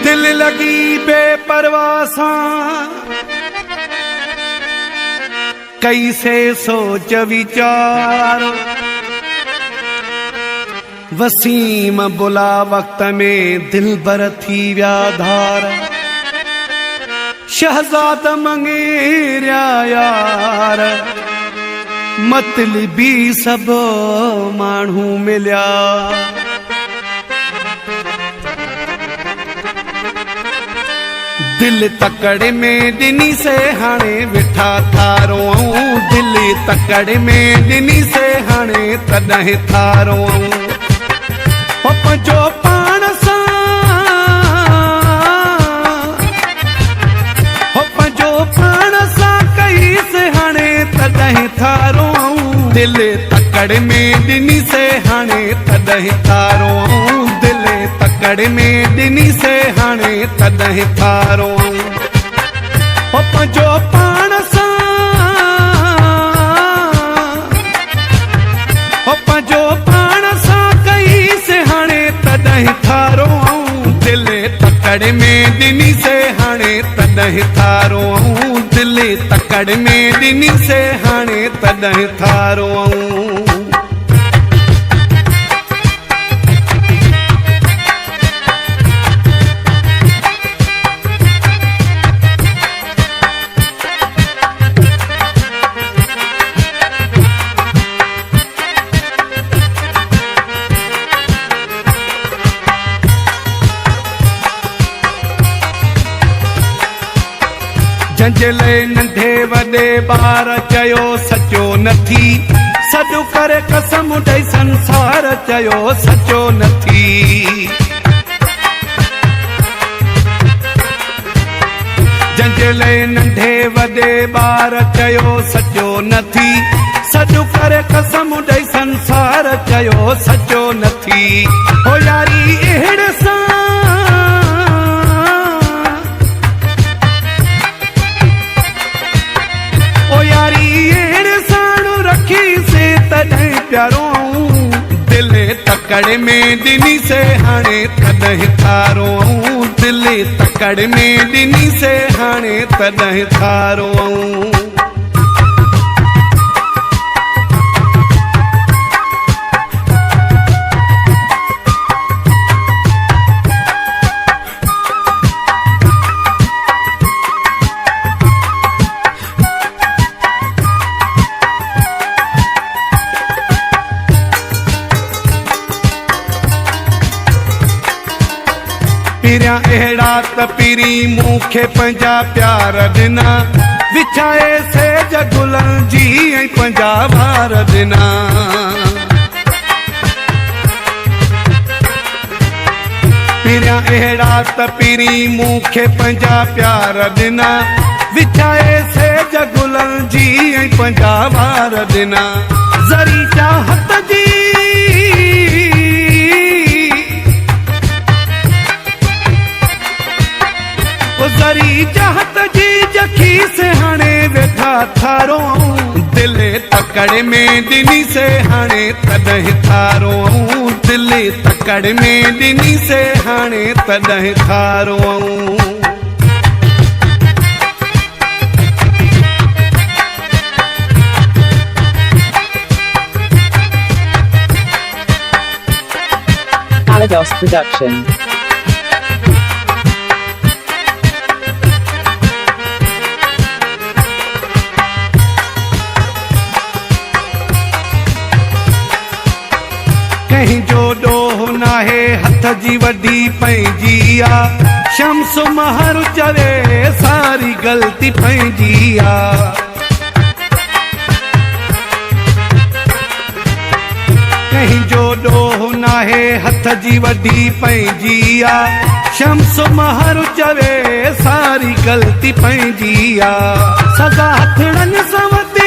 दिल लगी बेपरवाह सां कैसे सोच विचार वसीम बुला वक्त में दिल बर थी व्याधार शहजाद मंगेरिया यार मतलबी सब माण्हू मिलिया दिल तकड़ में दिनी से हाणे विठा थारो दिल तकड़ में दिनी से हाणे तॾहिं थारो पंहिंजो पाण सां पंहिंजो पाण सां कई से हाणे तॾहिं थारो दिल तकड़ में दिनी से हाणे तॾहिं थारो दिल तकड़ में दिनी से हाणे तॾहिं थारो पंहिंजो पाण सां पंहिंजो पाण सां कई से हाणे तॾहिं थारो दिल तकड़ में दिनी से हाणे तॾहिं थारो दिल तकड़ में दिनी से हाणे तॾहिं थारो जंहिंजे नंढे वॾे ॿार चयो सचो नथी सॾु करे कसम ॾेई संसार चयो सचो नथी जंहिंजे नंढे वॾे ॿार चयो सचो नथी सॾु करे कसम ॾेई संसार चयो सचो नथी हो यारी अहिड़े सां प्यारो दिल तकड़ में दिनी से हाणे तॾहिं थारो दिल तकड़ में दिनी से हाणे तॾहिं थारो पिरिया अहिड़ा त पिरी मूंखे पंहिंजा प्यार ॾिना विछाए सेज गुलनि जी ऐं पंहिंजा वार ॾिना पिरिया अहिड़ा त पिरी मूंखे पंहिंजा प्यार ॾिना विछाए सेज गुलनि जी ऐं पंहिंजा वार ॾिना ज़री चाहत जी ज़री चाहत जी जखी से हाणे वेठा थारो दिल तकड़ में दिनी से हाणे तॾहिं थारो दिल तकड़ में दिनी से हाणे तॾहिं थारो Alados Production. कहीं जो डोह नाहे हथ जी वॾी पंहिंजी आ शम्स महर चवे सारी ग़लती पंहिंजी आ कहीं जो डोह नाहे हथ जी वॾी पंहिंजी आ शम्स महर चवे सारी ग़लती पंहिंजी आ सदा हथड़नि सां वधी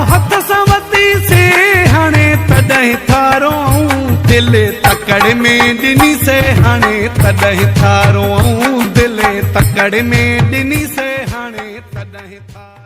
हथ सवती से हाणे तॾहिं थारो दिल तकड़ में दिनी से हाणे तॾहिं थारो दिल तकड़ में दिनी से हाणे तॾहिं थारो